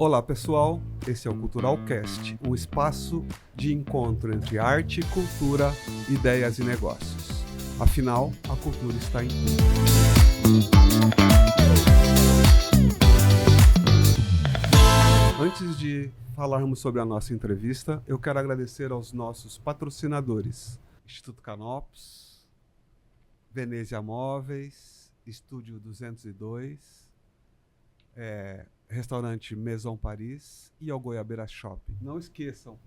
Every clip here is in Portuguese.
Olá pessoal, esse é o Culturalcast, um espaço de encontro entre arte, cultura, ideias e negócios. Afinal, a cultura está em tudo. Antes de falarmos sobre a nossa entrevista, eu quero agradecer aos nossos patrocinadores: Instituto Canopus, Venezia Móveis, Estúdio 202, Restaurante Maison Paris e ao Goiabeira Shopping. Não esqueçam,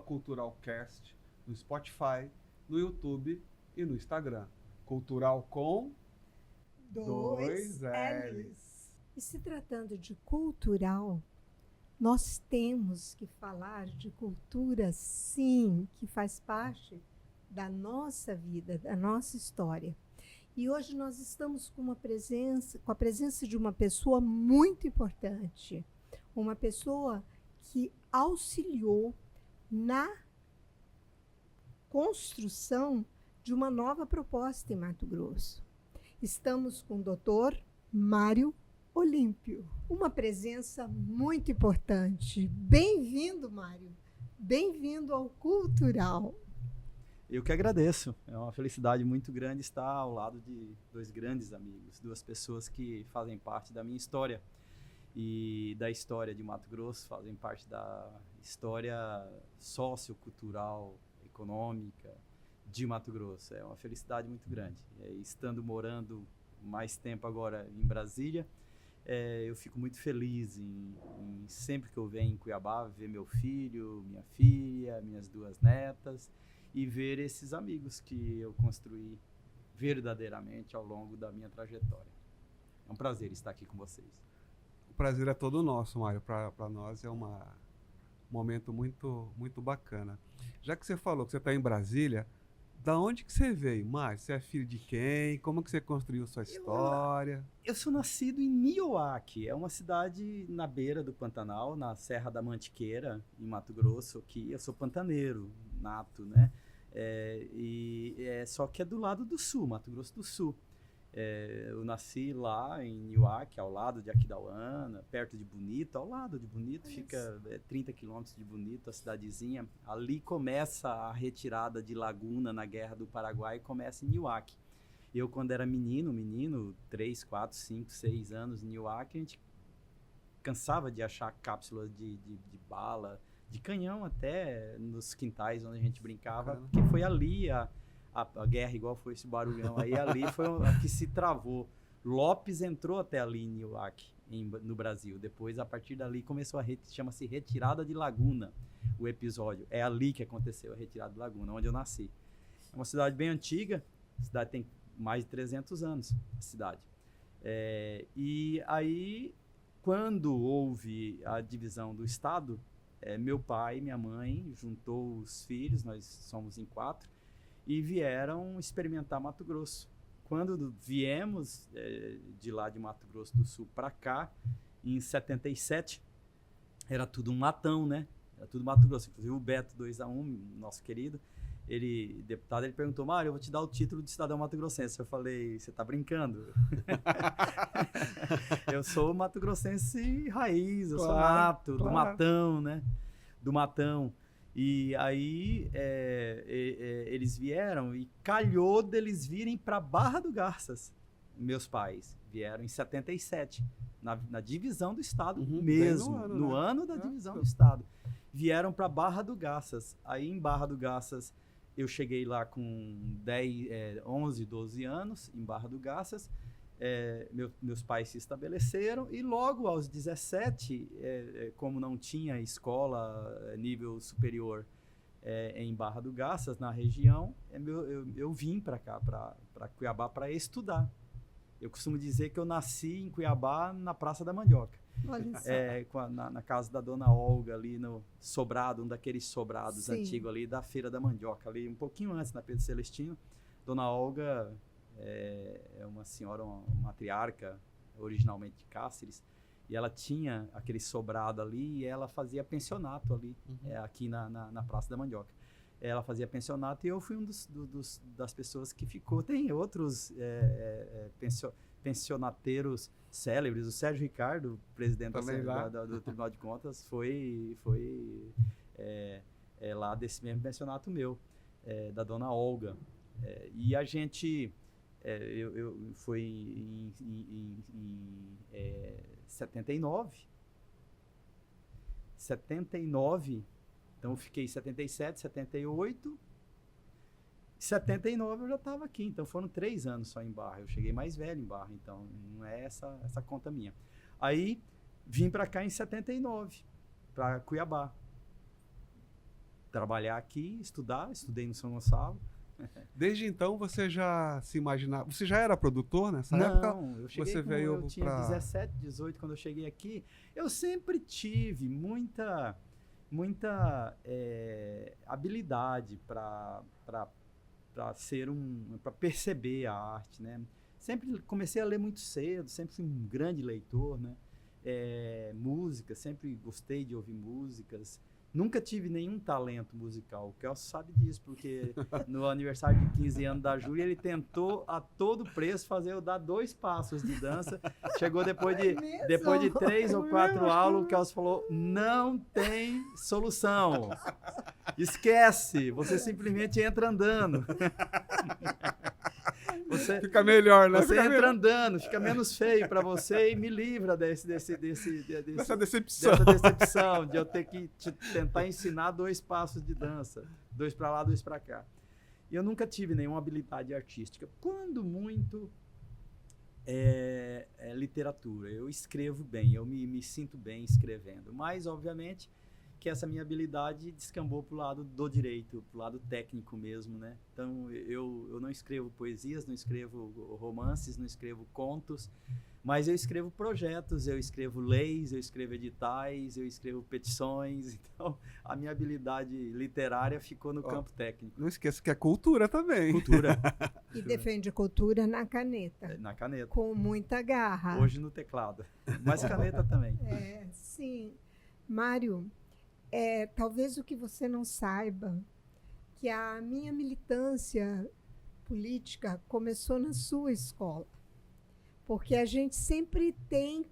@culturalcast no Spotify, no YouTube e no Instagram. Cultural com dois L's. E se tratando de cultural, nós temos que falar de cultura, sim, que faz parte da nossa vida, da nossa história. E hoje nós estamos com a presença de uma pessoa muito importante, uma pessoa que auxiliou na construção de uma nova proposta em Mato Grosso. Estamos com o Dr. Mário Olímpio, uma presença muito importante. Bem-vindo, Mário. Bem-vindo ao Cultural. Eu que agradeço. É uma felicidade muito grande estar ao lado de dois grandes amigos, duas pessoas que fazem parte da minha história e da história de Mato Grosso, fazem parte da história sociocultural, econômica de Mato Grosso. É uma felicidade muito grande. Estando morando mais tempo agora em Brasília, eu fico muito feliz em sempre que eu venho em Cuiabá ver meu filho, minha filha, minhas duas netas, e ver esses amigos que eu construí verdadeiramente ao longo da minha trajetória. É um prazer estar aqui com vocês. O prazer é todo nosso, Mário. Para nós é um momento muito, muito bacana. Já que você falou que você está em Brasília, da onde que você veio, Mário? Você é filho de quem? Como que você construiu sua história? Eu sou nascido em Nioaque, é uma cidade na beira do Pantanal, na Serra da Mantiqueira, em Mato Grosso, que eu sou pantaneiro nato, né? Só que é do lado do sul, Mato Grosso do Sul. Eu nasci lá em Nioaque, ao lado de Aquidauana, perto de Bonito, ao lado de Bonito, fica 30 quilômetros de Bonito, a cidadezinha. Ali começa a retirada de Laguna na Guerra do Paraguai, começa em Nioaque. Eu, quando era menino, 3, 4, 5, 6 anos em Nioaque, a gente cansava de achar cápsulas de bala, de canhão até nos quintais onde a gente brincava, porque foi ali a guerra, igual foi esse barulhão aí, ali foi a que se travou. Lopes entrou até ali em Nioaque, no Brasil. Depois, a partir dali, começou chama-se Retirada de Laguna, o episódio. É ali que aconteceu a Retirada de Laguna, onde eu nasci. É uma cidade bem antiga, a cidade tem mais de 300 anos, a cidade. E aí, quando houve a divisão do estado, meu pai e minha mãe juntou os filhos, nós somos em 4, e vieram experimentar Mato Grosso. Quando viemos de lá de Mato Grosso do Sul para cá, em 77, era tudo um matão, né? Era tudo Mato Grosso. Inclusive o Beto 2A1, nosso querido, deputado, ele perguntou: Mário, eu vou te dar o título de cidadão mato-grossense. Eu falei: você tá brincando? Eu sou mato-grossense raiz, eu sou nato, do matão, né? Do matão. E aí eles vieram e calhou deles virem para Barra do Garças. Meus pais vieram em 77, na divisão do estado mesmo, no ano da divisão do estado. Vieram para Barra do Garças. Aí em Barra do Garças eu cheguei lá com 11, 12 anos, em Barra do Garças. Meus pais se estabeleceram e logo aos 17, como não tinha escola nível superior em Barra do Garças, na região, eu vim para cá, para Cuiabá, para estudar. Eu costumo dizer que eu nasci em Cuiabá, na Praça da Mandioca. Na casa da dona Olga, ali no sobrado, um daqueles sobrados antigos ali da Feira da Mandioca, ali um pouquinho antes, na Pedro Celestino. Dona Olga é uma senhora, uma matriarca, originalmente de Cáceres, e ela tinha aquele sobrado ali e ela fazia pensionato ali, aqui na Praça da Mandioca. Ela fazia pensionato e eu fui das pessoas que ficou. Tem outros pensionateiros célebres. O Sérgio Ricardo, presidente do Tribunal de Contas, foi lá desse mesmo pensionato meu, da dona Olga. E a gente... foi em 79, então eu fiquei 77, 78, 79 eu já estava aqui, então foram 3 anos só em Barra, eu cheguei mais velho em Barra, então não é essa conta minha. Aí vim para cá em 79, para Cuiabá, trabalhar aqui, estudei no São Gonçalo. Desde então você já se imaginava... Você já era produtor nessa época? Não, eu cheguei eu tinha 17, 18 quando eu cheguei aqui. Eu sempre tive muita habilidade para perceber a arte, né? Sempre comecei a ler muito cedo, sempre fui um grande leitor, né? Música, sempre gostei de ouvir músicas. Nunca tive nenhum talento musical. O Kelso sabe disso, porque no aniversário de 15 anos da Júlia, ele tentou a todo preço fazer eu dar 2 passos de dança. Chegou depois de 3 ou 4 aulas, o Kelso falou, não tem solução. Esquece, você simplesmente entra andando. Fica melhor, né? Você entra andando, fica menos feio para você e me livra dessa decepção de eu ter que tentar ensinar 2 passos de dança, 2 para lá, 2 para cá. E eu nunca tive nenhuma habilidade artística. Quando muito literatura, eu escrevo bem, eu me sinto bem escrevendo, mas obviamente que essa minha habilidade descambou para o lado do direito, para o lado técnico mesmo, né? Então, eu não escrevo poesias, não escrevo romances, não escrevo contos, mas eu escrevo projetos, eu escrevo leis, eu escrevo editais, eu escrevo petições. Então, a minha habilidade literária ficou no campo técnico. Não esqueça que é cultura também. Cultura. E defende cultura na caneta. Na caneta. Com muita garra. Hoje no teclado. Mas caneta também. Sim. Mário, talvez o que você não saiba, que a minha militância política começou na sua escola. Porque a gente sempre tem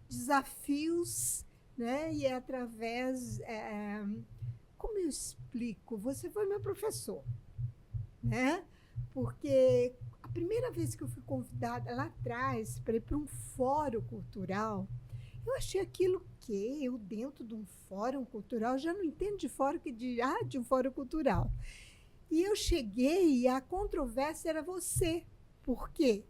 desafios, né? E é através... como eu explico? Você foi meu professor, né? Porque a primeira vez que eu fui convidada lá atrás para ir para um fórum cultural, eu achei aquilo que eu, dentro de um fórum cultural, já não entendo de fórum que de um fórum cultural. E eu cheguei e a controvérsia era você. Por quê?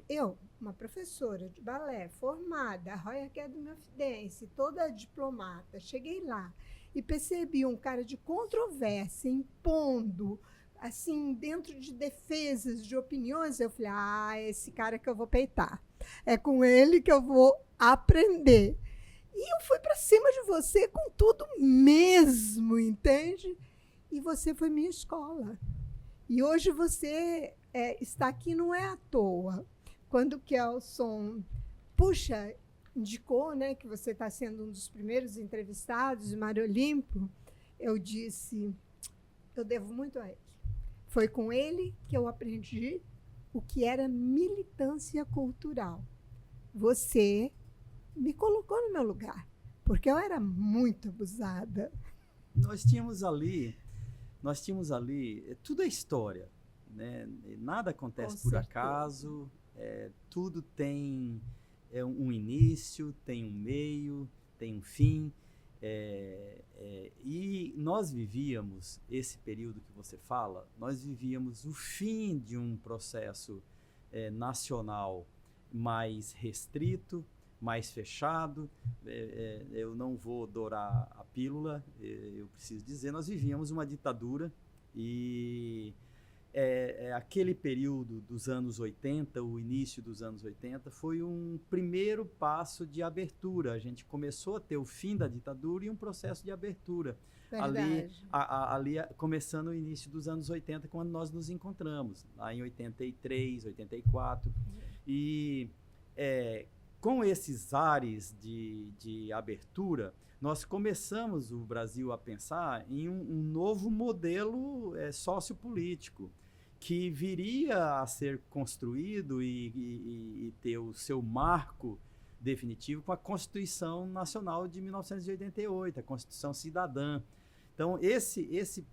Eu, uma professora de balé formada, Royal Academy of Dance, toda diplomata, cheguei lá e percebi um cara de controvérsia impondo, assim, dentro de defesas, de opiniões. Eu falei, esse cara que eu vou peitar. É com ele que eu vou aprender. E eu fui para cima de você com tudo mesmo, entende? E você foi minha escola. E hoje você está aqui não é à toa. Quando o Kelson, indicou, né, que você está sendo um dos primeiros entrevistados do Mário Olímpio, eu disse, eu devo muito a ele. Foi com ele que eu aprendi o que era militância cultural. Você me colocou no meu lugar, porque eu era muito abusada. Nós tínhamos ali, tudo é história, né? Nada acontece por acaso, tudo tem um início, tem um meio, tem um fim. E nós vivíamos esse período que você fala, nós vivíamos o fim de um processo nacional mais restrito, mais fechado. Eu não vou dourar a pílula, eu preciso dizer, nós vivíamos uma ditadura e aquele período dos anos 80, o início dos anos 80, foi um primeiro passo de abertura. A gente começou a ter o fim da ditadura e um processo de abertura. Ali começando o início dos anos 80, quando nós nos encontramos, lá em 83, 84. E com esses ares de abertura, nós começamos o Brasil a pensar em um novo modelo sociopolítico. que viria a ser construído e ter o seu marco definitivo com a Constituição Nacional de 1988, a Constituição Cidadã. Então, esse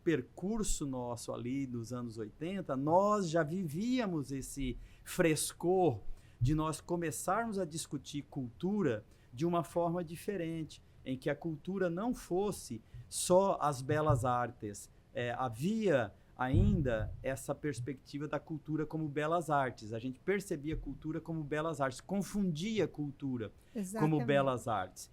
percurso nosso ali dos anos 80, nós já vivíamos esse frescor de nós começarmos a discutir cultura de uma forma diferente, em que a cultura não fosse só as belas artes. Havia ainda essa perspectiva da cultura como belas artes. A gente percebia cultura como belas artes, confundia cultura como belas artes.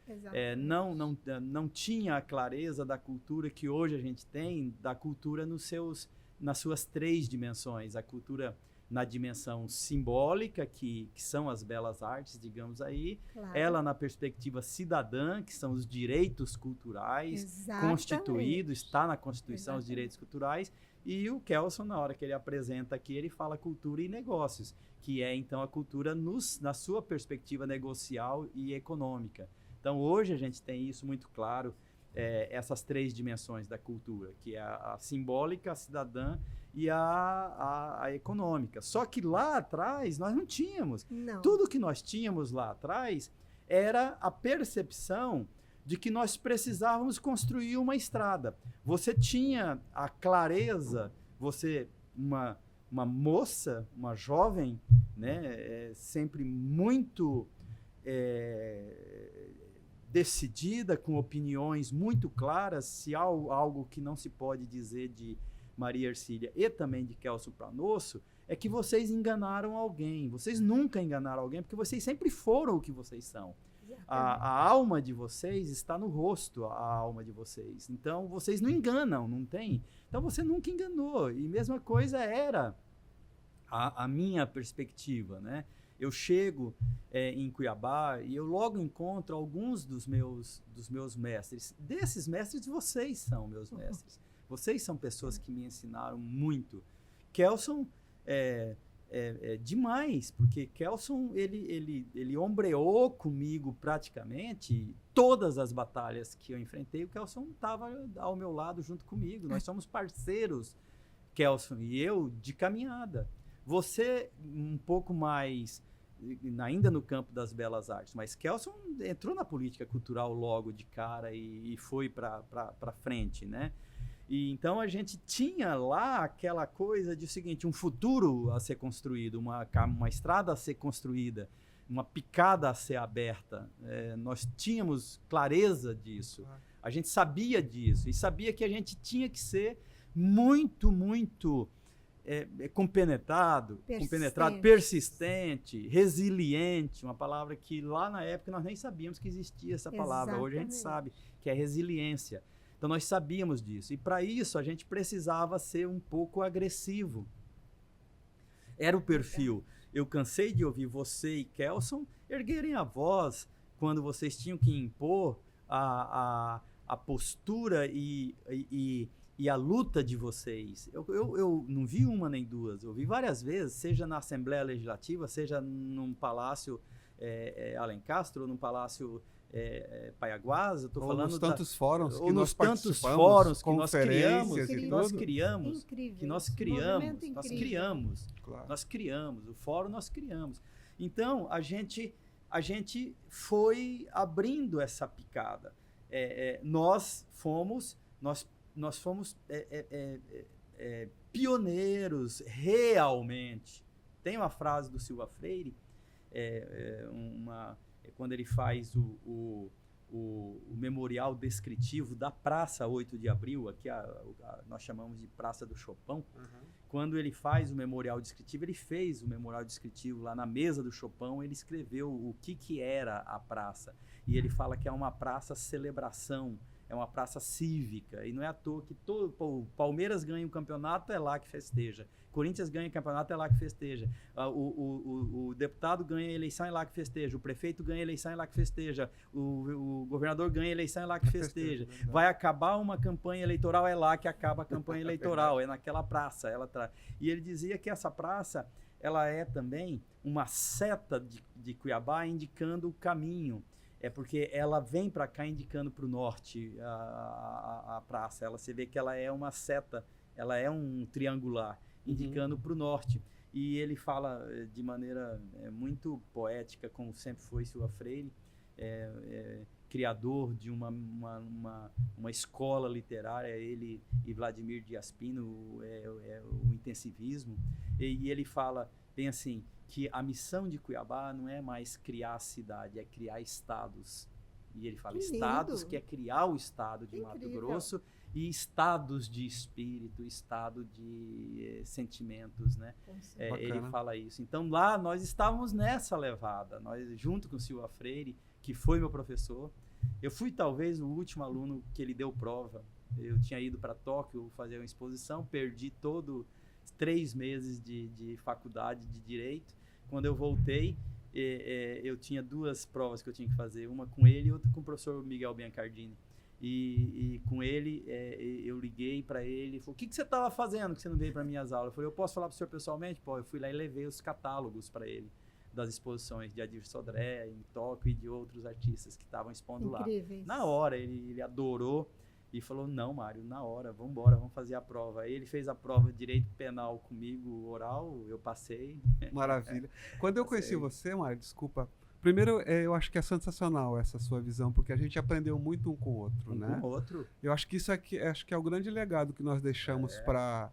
Não tinha a clareza da cultura que hoje a gente tem, da cultura nas suas 3 dimensões. A cultura na dimensão simbólica, que são as belas artes, digamos aí, claro. Ela na perspectiva cidadã, que são os direitos culturais, constituídos, está na Constituição os direitos culturais, e o Kelson, na hora que ele apresenta aqui, ele fala cultura e negócios, que é então a cultura na sua perspectiva negocial e econômica. Então hoje a gente tem isso muito claro, essas 3 dimensões da cultura, que é a simbólica, a cidadã e a econômica. Só que lá atrás nós não tínhamos. Não. Tudo que nós tínhamos lá atrás era a percepção de que nós precisávamos construir uma estrada. Você tinha a clareza, uma moça, uma jovem, né, sempre muito decidida, com opiniões muito claras, se há algo que não se pode dizer de Maria Ercília e também de Kelson Planosso, é que vocês enganaram alguém. Vocês nunca enganaram alguém, porque vocês sempre foram o que vocês são. A alma de vocês está no rosto, a alma de vocês. Então, vocês não enganam, não tem? Então, você nunca enganou. E mesma coisa era a minha perspectiva, né? Eu chego em Cuiabá e eu logo encontro alguns dos meus mestres. Desses mestres, vocês são meus mestres. Vocês são pessoas que me ensinaram muito. Kelson é demais, porque Kelson ele ombreou comigo praticamente todas as batalhas que eu enfrentei. O Kelson estava ao meu lado junto comigo. Nós somos parceiros, Kelson e eu, de caminhada. Você um pouco mais ainda no campo das belas artes, mas Kelson entrou na política cultural logo de cara e foi para frente, né? E então a gente tinha lá aquela coisa de o seguinte, um futuro a ser construído, uma estrada a ser construída, uma picada a ser aberta. Nós tínhamos clareza disso, a gente sabia disso e sabia que a gente tinha que ser muito, muito compenetrado, persistente, resiliente, uma palavra que lá na época nós nem sabíamos que existia essa palavra. Exatamente. Hoje a gente sabe que é resiliência. Então nós sabíamos disso. E para isso a gente precisava ser um pouco agressivo. Era o perfil. Eu cansei de ouvir você e Kelson erguerem a voz quando vocês tinham que impor a postura e a luta de vocês. Eu não vi uma nem duas, eu vi várias vezes, seja na Assembleia Legislativa, seja num Palácio Alencastro, ou num Palácio Paiaguás, eu estou falando nos tantos fóruns que nós participamos, fóruns que nós criamos, o fórum nós criamos. Então a gente foi abrindo essa picada. Nós fomos pioneiros realmente. Tem uma frase do Silva Freire, quando ele faz o memorial descritivo da Praça 8 de Abril, aqui nós chamamos de Praça do Chopin. Quando ele faz o memorial descritivo, ele fez o memorial descritivo lá na mesa do Chopin, ele escreveu o que era a praça. E ele fala que é uma praça celebração, é uma praça cívica, e não é à toa que o Palmeiras ganha o campeonato, é lá que festeja. Corinthians ganha o campeonato, é lá que festeja. O deputado ganha a eleição, é lá que festeja. O prefeito ganha a eleição, é lá que festeja. O governador ganha a eleição, é lá que festeja. Vai acabar uma campanha eleitoral, é lá que acaba a campanha eleitoral, é naquela praça. E ele dizia que essa praça, ela é também uma seta de Cuiabá indicando o caminho. Porque ela vem para cá indicando para o norte a praça. Você vê que ela é uma seta, ela é um triangular, indicando para o norte. E ele fala de maneira muito poética, como sempre foi Silva Freire, criador de uma escola literária, ele e Vladimir Dias Pino, o intensivismo. E ele fala bem assim, que a missão de Cuiabá não é mais criar cidade, é criar estados. E ele fala estados, que é criar o estado de Mato Grosso, e estados de espírito, estado de sentimentos, né? Ele fala isso. Então lá nós estávamos nessa levada, nós junto com o Silva Freire, que foi meu professor. Eu fui talvez o último aluno que ele deu prova. Eu tinha ido para Tóquio fazer uma exposição, perdi 3 meses de faculdade de Direito. Quando eu voltei, eu tinha 2 provas que eu tinha que fazer, uma com ele e outra com o professor Miguel Biancardini. E com ele, eu liguei para ele e falei, o que você estava fazendo que você não veio para minhas aulas? Eu falei, eu posso falar para o senhor pessoalmente? Pô, eu fui lá e levei os catálogos para ele, das exposições de Adir Sodré, em Tóquio, e de outros artistas que estavam expondo Incríveis. lá. Na hora, ele adorou e falou, não, Mário, na hora, vamos embora, vamos fazer a prova. Aí ele fez a prova de Direito Penal comigo, oral, eu passei. Maravilha. Quando eu conheci você, Mário, desculpa, primeiro, eu acho que é sensacional essa sua visão, porque a gente aprendeu muito um com o outro, né? Com o outro. Eu acho que isso aqui, acho que é o grande legado que nós deixamos para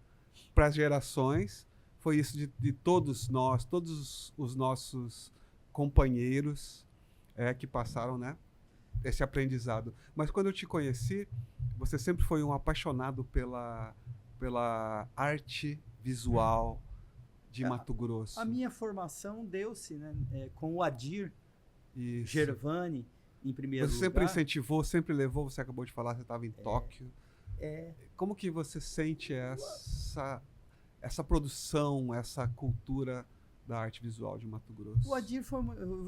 as gerações. Foi isso de todos nós, todos os nossos companheiros que passaram, né? Esse aprendizado. Mas quando eu te conheci, você sempre foi um apaixonado pela arte visual de Mato Grosso. A minha formação deu-se, né, com o Adir Isso. Gervani, em primeiro lugar. Você sempre incentivou, sempre levou, você acabou de falar, você estava em Tóquio. Como que você sente essa produção, essa cultura da arte visual de Mato Grosso? O Adir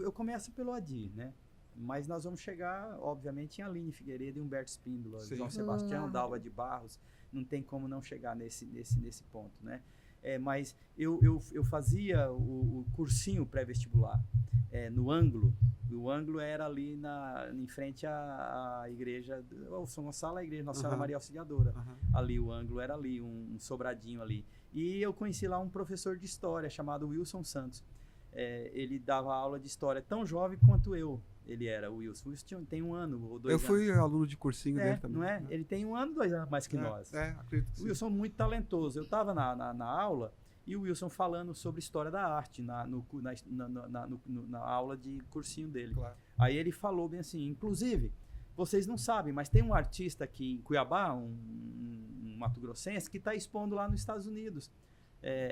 eu começo pelo Adir, né? Mas nós vamos chegar, obviamente, em Aline Figueiredo e Humberto Espíndola, Sim. João Sebastião, Dalva de Barros. Não tem como não chegar nesse ponto, né? Mas eu fazia o cursinho pré-vestibular no Ângulo. O Ângulo era ali em frente à igreja, o São Gonçalo, a igreja Nossa Senhora Maria Auxiliadora. Ali, o Ângulo era ali, um sobradinho ali. E eu conheci lá um professor de história chamado Wilson Santos. Ele dava aula de história tão jovem quanto eu. Ele era o Wilson. O Wilson tem 1 ano ou 2 anos. Eu fui aluno de cursinho dele também. Não é? Né? Ele tem 1 ano, 2 anos mais que nós. Acredito que O Wilson é muito talentoso. Eu estava na aula e o Wilson falando sobre história da arte na aula de cursinho dele. Claro. Aí ele falou bem assim, inclusive, vocês não sabem, mas tem um artista aqui em Cuiabá, um mato-grossense, que está expondo lá nos Estados Unidos.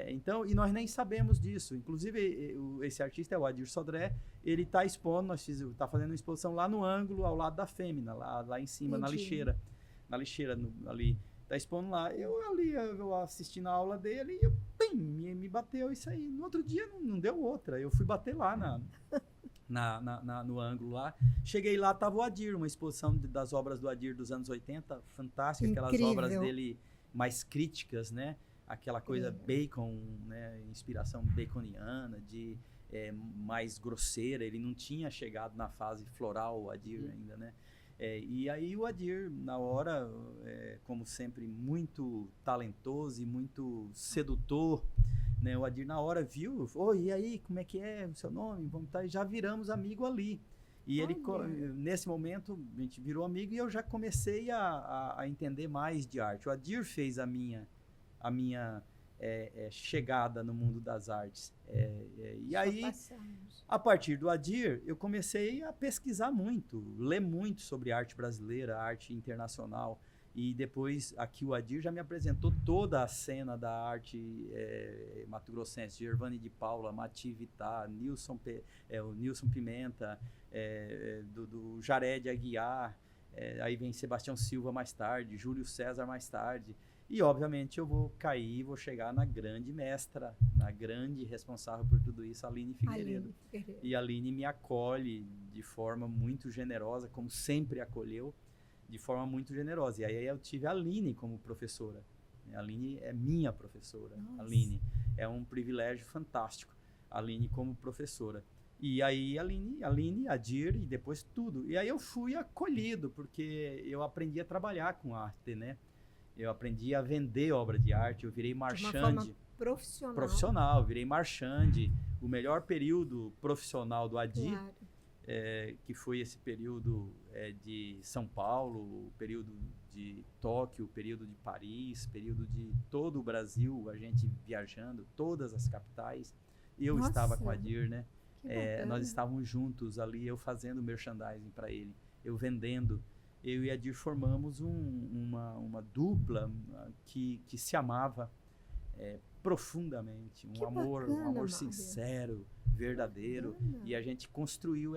Então, e nós nem sabemos disso. Inclusive, esse artista é o Adir Sodré. Ele está expondo, está fazendo uma exposição lá no Ângulo, ao lado da Fêmea, lá em cima, na lixeira. Na lixeira, ali. Está expondo lá. Eu assisti na aula dele e me bateu isso aí. No outro dia não deu outra. Eu fui bater lá no Ângulo lá. Cheguei lá, estava o Adir, uma exposição das obras do Adir dos anos 80, fantástica. Incrível. Aquelas obras dele mais críticas, né? Aquela coisa bacon, né? Inspiração baconiana, mais grosseira. Ele não tinha chegado na fase floral, o Adir ainda, né? E aí o Adir, na hora, como sempre, muito talentoso e muito sedutor, né? O Adir na hora viu, e aí, como é que é o seu nome? Já viramos amigo ali. E ele, nesse momento, a gente virou amigo e eu já comecei a entender mais de arte. O Adir fez a minha chegada no mundo das artes. E aí, a partir do Adir, eu comecei a pesquisar muito, ler muito sobre arte brasileira, arte internacional. E depois, aqui o Adir já me apresentou toda a cena da arte mato-grossense, Gervani de Paula, Mati Vittar, o Nilson Pimenta, do Jared Aguiar, aí vem Sebastião Silva mais tarde, Júlio César mais tarde. E, obviamente, eu vou chegar na grande mestra, na grande responsável por tudo isso, Aline Figueiredo. E a Aline me acolhe de forma muito generosa, como sempre acolheu, de forma muito generosa. E aí eu tive a Aline como professora. A Aline é minha professora. Nossa. Aline é um privilégio fantástico, a Aline como professora. E aí Aline, Adir e depois tudo. E aí eu fui acolhido, porque eu aprendi a trabalhar com arte, né? Eu aprendi a vender obra de arte, eu virei De uma marchande. forma profissional. Profissional, virei marchande. O melhor período profissional do Adi, Claro. que foi esse período de São Paulo, o período de Tóquio, o período de Paris, período de todo o Brasil, a gente viajando, todas as capitais. Eu Nossa, estava com a Adir, né? que bacana. Nós estávamos juntos ali, eu fazendo merchandising para ele, eu vendendo. Eu e a Adir formamos uma dupla que se amava profundamente, Que amor bacana, Mário. sincero, verdadeiro. Bacana. E a gente construiu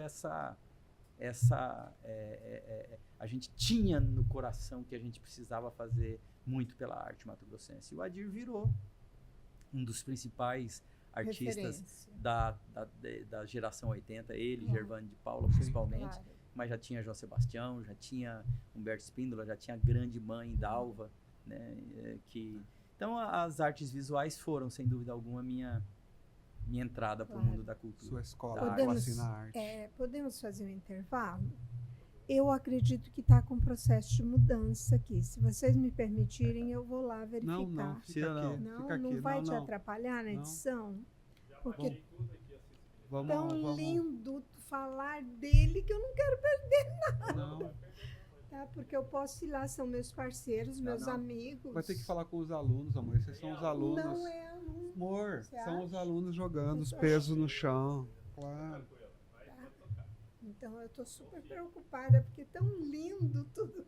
a gente tinha no coração que a gente precisava fazer muito pela arte mato-grossense. E o Adir virou um dos principais artistas Referência. da geração 80, ele, Claro. Gervânio de Paula principalmente, Claro. mas já tinha João Sebastião, já tinha Humberto Spíndola, já tinha a grande mãe Dalva, né, então as artes visuais foram, sem dúvida alguma, minha entrada para o Claro. mundo da cultura. Sua escola, Da Podemos- assim, na arte. Podemos fazer um intervalo? Eu acredito que está com um processo de mudança aqui. Se vocês me permitirem, eu vou lá verificar. Não, Precisa fica não. aqui. Não, Fica não aqui. vai te não. atrapalhar na Não. edição? Porque Vamos, tão vamos. lindo falar dele que eu não quero perder, Não, tá? Porque eu posso ir lá, são meus parceiros, meus não. amigos. vai ter que falar com os alunos, amor. Esses são os alunos. Não é aluno. Amor, Você são os acha? alunos jogando os Você pesos no chão. Claro. Então eu estou super preocupada, porque é tão lindo tudo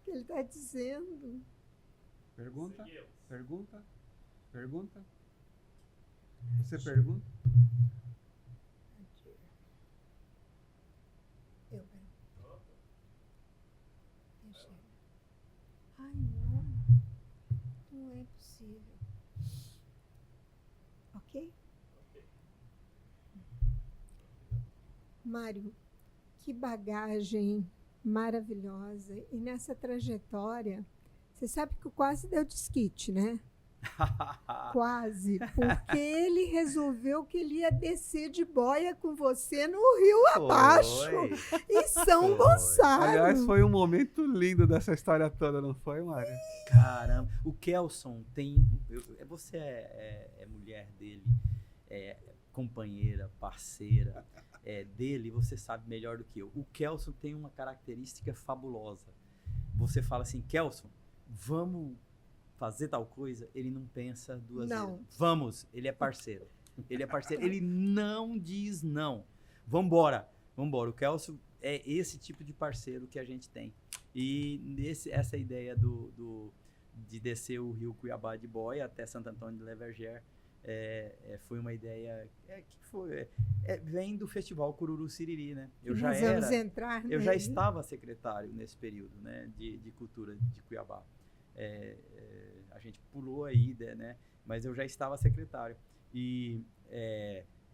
que ele está dizendo. Pergunta? Pergunta? Pergunta? Você pergunta? Eu pergunto. Deixa eu. Ai, não. Não é possível. Ok? Mário, que bagagem maravilhosa. E nessa trajetória, você sabe que quase deu desquite, né? Quase, porque ele resolveu que ele ia descer de boia com você no rio abaixo, em São Foi. Gonçalo. Aliás, foi um momento lindo dessa história toda, não foi, Mário? Caramba, o Kelson tem. Você é mulher dele, é companheira, parceira dele, você sabe melhor do que eu. O Kelson tem uma característica fabulosa. Você fala assim, Kelson, vamos fazer tal coisa, ele não pensa duas Não. vezes. Vamos, ele é parceiro. Ele é parceiro, ele não diz não. Vambora, vambora. O Kelson é esse tipo de parceiro que a gente tem. E essa ideia de descer o rio Cuiabá de boia até Santo Antônio de Leverger foi uma ideia vem do Festival Cururu Siriri, né? Nós vamos entrar Eu já nele. estava secretário nesse período, né, de cultura de Cuiabá. A gente pulou aí, né? Mas eu já estava secretário. E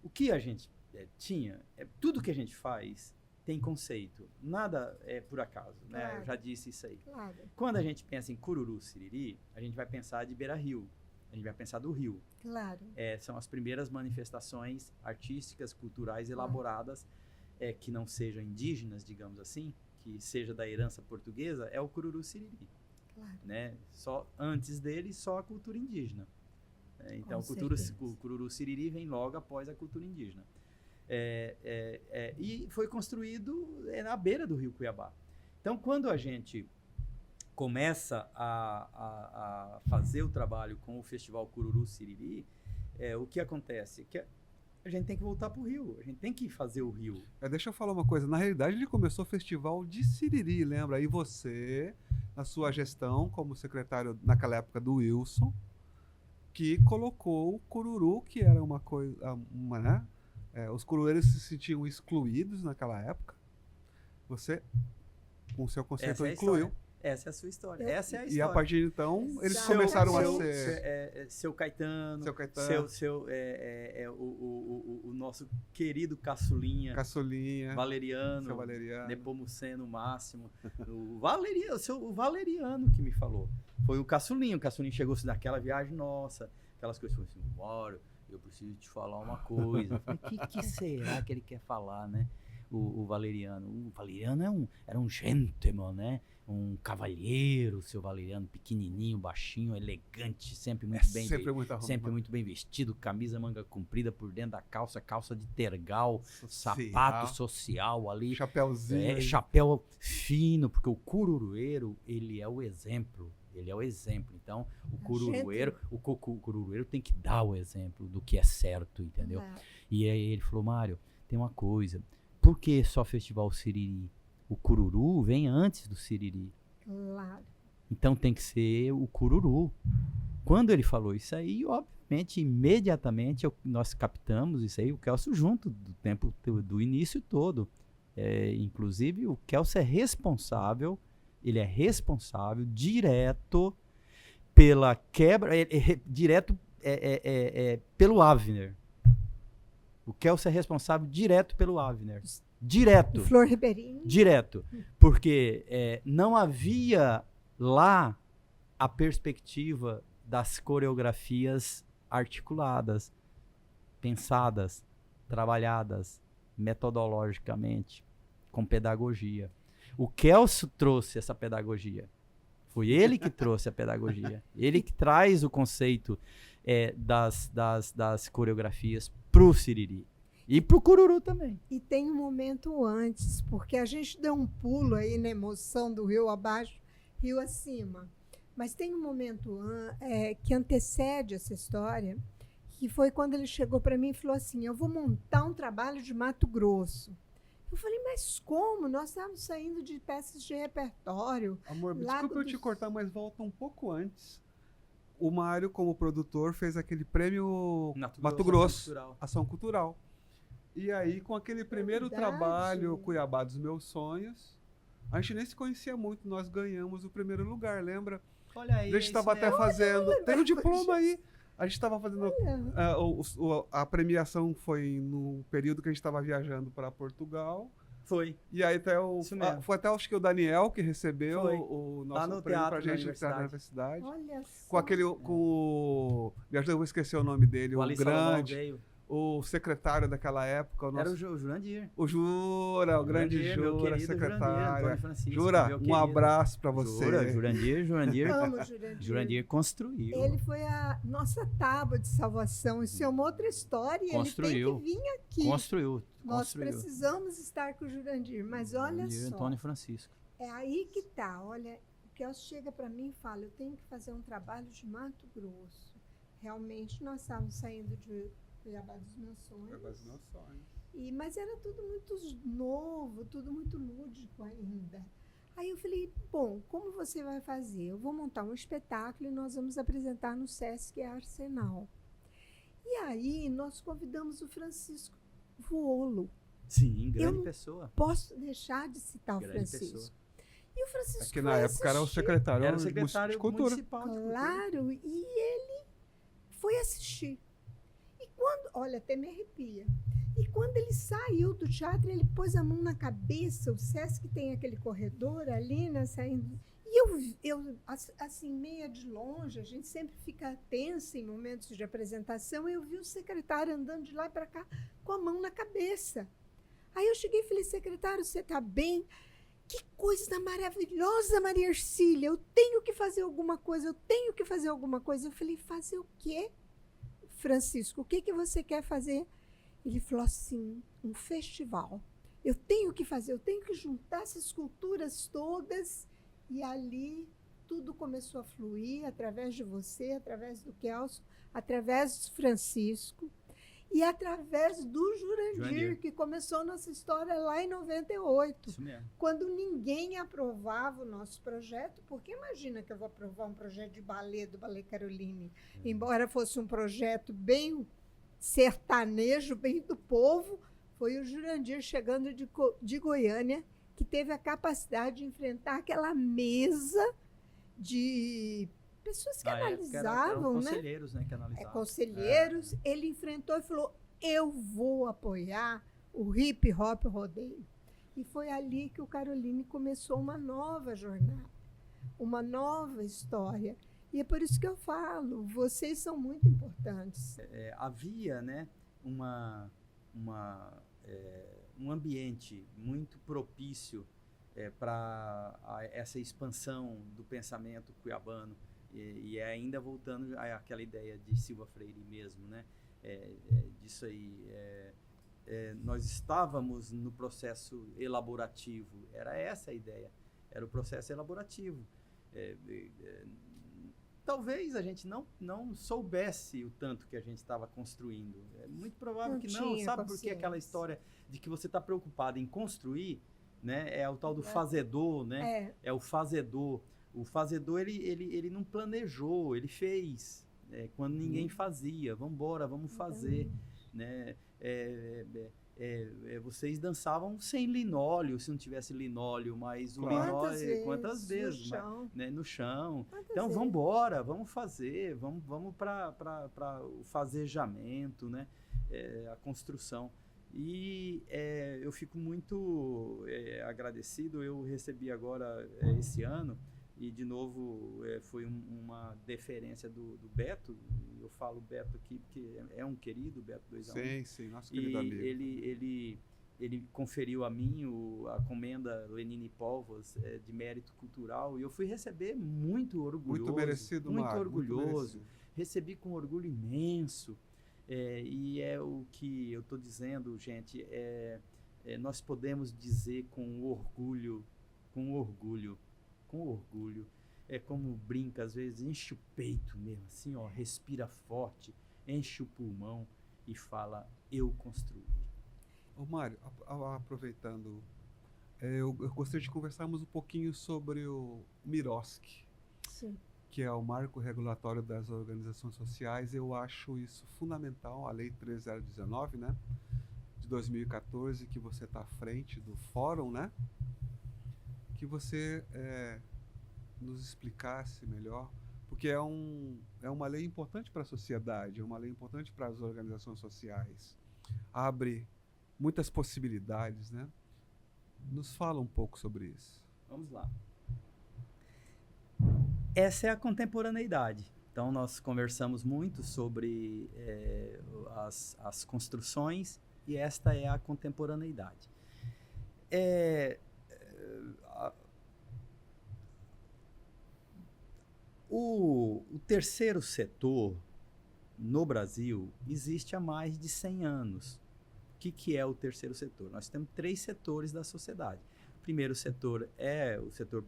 o que a gente tinha, tudo que a gente faz tem conceito. Nada é por acaso, né? Claro. Eu já disse isso aí. Claro, Quando a gente pensa em Cururu Siriri, a gente vai pensar de Beira-Rio. A gente vai pensar do Rio. claro. São as primeiras manifestações artísticas, culturais Claro. elaboradas que não sejam indígenas, digamos assim, que seja da herança portuguesa, é o Cururu Siriri. Claro. Né? Só antes dele, só a cultura indígena. Então, Com o certeza. Cururu Siriri vem logo após a cultura indígena. E foi construído na beira do rio Cuiabá. Então, quando a gente começa a fazer o trabalho com o Festival Cururu Siriri, o que acontece? Que a gente tem que voltar para o rio, a gente tem que fazer o rio. Deixa eu falar uma coisa. Na realidade, ele começou o festival de Siriri, lembra? E você, na sua gestão como secretário naquela época do Wilson, que colocou o cururu, que era uma coisa, né? Os curueiros se sentiam excluídos naquela época. Você, com o seu conceito, Essa é a incluiu. história. Essa é a sua história. Essa é a E história. a partir de então, eles Exatamente. começaram a seu, ser... seu Caetano, Seu Caetano. o nosso querido caçulinha, Caçulinha, Valeriano, seu Valeriano. Nepomuceno Máximo, o Valeriano que me falou. Foi o caçulinho chegou naquela viagem nossa, aquelas coisas, falou assim, Mário, eu preciso te falar uma coisa. Eu falei, que será que ele quer falar, né? O Valeriano. O Valeriano era um gentleman, né? um cavalheiro, seu Valeriano, pequenininho, baixinho, elegante, sempre muito bem sempre muito arrumado. sempre muito bem vestido, camisa manga comprida por dentro da calça, calça de tergal, Social. sapato social ali, Chapeuzinho. chapéu fino, porque o cururueiro, ele é o exemplo. Ele é o exemplo. Então, o cururueiro tem que dar o exemplo do que é certo, entendeu? E aí ele falou, Mário, tem uma coisa. Por que só Festival Siriri? O cururu vem antes do Siriri. Claro. Então tem que ser o cururu. Quando ele falou isso aí, obviamente, imediatamente nós captamos isso aí, o Kelso junto do tempo do início todo. Inclusive, o Kelso é responsável, ele é responsável direto pela quebra, direto pelo Avner. O Kelso é responsável direto pelo Avner. Direto. Flor Ribeirinho. Direto. Porque não havia lá a perspectiva das coreografias articuladas, pensadas, trabalhadas metodologicamente, com pedagogia. O Kelso trouxe essa pedagogia. Foi ele que trouxe a pedagogia. Ele que traz o conceito das coreografias pro Siriri. E pro cururu também. E tem um momento antes, porque a gente deu um pulo aí na emoção do rio abaixo, rio acima. Mas tem um momento que antecede essa história, que foi quando ele chegou para mim e falou assim, eu vou montar um trabalho de Mato Grosso. Eu falei, mas como? Nós estávamos saindo de peças de repertório. Amor, desculpa eu te cortar, mas volta um pouco antes. O Mário, como produtor, fez aquele prêmio Mato Grosso, Ação Cultural. E aí, com aquele primeiro trabalho, Cuiabá dos Meus Sonhos, a gente nem se conhecia muito, nós ganhamos o primeiro lugar, lembra? Olha aí. A gente estava até fazendo. Tem um diploma aí. A gente estava fazendo. A premiação foi no período que a gente estava viajando para Portugal. Foi. E aí foi até acho que o Daniel que recebeu o lá nosso no prêmio teatro pra gente na universidade. Olha só. Com aquele. Me ajuda, eu vou esquecer o nome dele, o grande. O secretário daquela época. Era o Jurandir. O Jura, o grande Jura, secretário. Jura, um abraço para você. Jurandir. Amo Jurandir. Jurandir construiu. Ele foi a nossa tábua de salvação. Isso é uma outra história. Construiu. Ele tem que vir aqui. Construiu. Nós precisamos estar com o Jurandir. Mas olha só. Antônio Francisco. É aí que tá. Olha, o Kelso chega para mim e fala, eu tenho que fazer um trabalho de Mato Grosso. Realmente, nós estávamos saindo de Cuiabá dos Meus Sonhos. Mas era tudo muito novo, tudo muito lúdico ainda. Aí eu falei, bom, como você vai fazer? Eu vou montar um espetáculo e nós vamos apresentar no Sesc Arsenal. E aí nós convidamos o Francisco Vuolo. Sim, grande pessoa. Posso deixar de citar o Francisco. Pessoa. E o Francisco que na época era o secretário de cultura. Municipal de cultura. Claro, e ele foi assistir. Olha, até me arrepia. E quando ele saiu do teatro, ele pôs a mão na cabeça. O Sesc tem aquele corredor ali, né, saindo. E eu, assim, meia de longe, a gente sempre fica tensa em momentos de apresentação. Eu vi o secretário andando de lá para cá com a mão na cabeça. Aí eu cheguei e falei, secretário, você está bem? Que coisa maravilhosa, Maria Ercília. Eu tenho que fazer alguma coisa, Eu falei, fazer o quê? Francisco, o que você quer fazer? Ele falou assim, um festival. Eu tenho que fazer, eu tenho que juntar essas culturas todas. E ali tudo começou a fluir através de você, através do Kelso, através do Francisco e através do Jurandir, que começou nossa história lá em 98. Isso mesmo. Quando ninguém aprovava o nosso projeto, porque imagina que eu vou aprovar um projeto de balé do Ballet Caroline, embora fosse um projeto bem sertanejo, bem do povo, foi o Jurandir chegando de Goiânia, que teve a capacidade de enfrentar aquela mesa de pessoas que analisavam, eram conselheiros, né? Que analisavam. Conselheiros. Ele enfrentou e falou, eu vou apoiar o hip hop rodeio. E foi ali que o Caroline começou uma nova jornada, uma nova história. E é por isso que eu falo, vocês são muito importantes. Havia, né, um ambiente muito propício para essa expansão do pensamento cuiabano. E ainda voltando àquela ideia de Silva Freire mesmo, né? Disso aí. Nós estávamos no processo elaborativo, era essa a ideia, era o processo elaborativo. Talvez a gente não soubesse o tanto que a gente estava construindo. É muito provável que não, sabe? Porque aquela história de que você está preocupado em construir, né? É o tal do fazedor, né? É o fazedor. O fazedor, ele não planejou, ele fez. Quando ninguém fazia, vamos embora, vamos fazer, né? Vocês dançavam sem linóleo, se não tivesse linóleo, mas o linóleo, quantas vezes? No chão. Né, no chão. Então, vamos embora, vamos fazer, vamos para o fazejamento, né? A construção. E eu fico muito agradecido. Eu recebi agora, esse ano, e de novo foi uma deferência do Beto. Eu falo Beto aqui porque é um querido, Beto 2A1. Sim, nosso querido amigo. Ele conferiu a mim a comenda Lenine Povos de mérito cultural, e eu fui receber muito orgulhoso. Muito merecido, muito Mário, orgulhoso. Muito merecido. Recebi com orgulho imenso. E é o que eu estou dizendo, gente, nós podemos dizer com orgulho, é como brinca, às vezes, enche o peito mesmo, assim, ó, respira forte, enche o pulmão e fala, eu construí. Ô Mário, aproveitando, eu gostaria de conversarmos um pouquinho sobre o MIROSC. Sim. Que é o Marco Regulatório das Organizações Sociais. Eu acho isso fundamental, a Lei 3019, né, de 2014, que você está à frente do fórum, né, que você nos explicasse melhor, porque é uma lei importante para a sociedade, é uma lei importante para as organizações sociais, abre muitas possibilidades, né? Nos fala um pouco sobre isso. Vamos lá. Essa é a contemporaneidade. Então, nós conversamos muito sobre as construções, e esta é a contemporaneidade. O terceiro setor, no Brasil, existe há mais de 100 anos. O que é o terceiro setor? Nós temos 3 setores da sociedade. O primeiro setor é o setor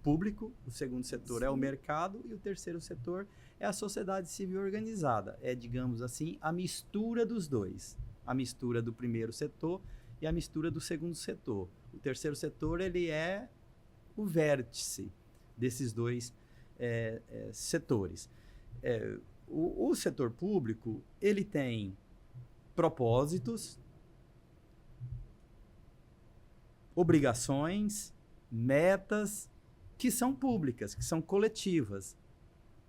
público, o segundo setor é o mercado, e o terceiro setor é a sociedade civil organizada. É, digamos assim, a mistura dos dois. A mistura do primeiro setor e a mistura do segundo setor. O terceiro setor, ele é o vértice desses dois setores. O setor público, ele tem propósitos, obrigações, metas, que são públicas, que são coletivas.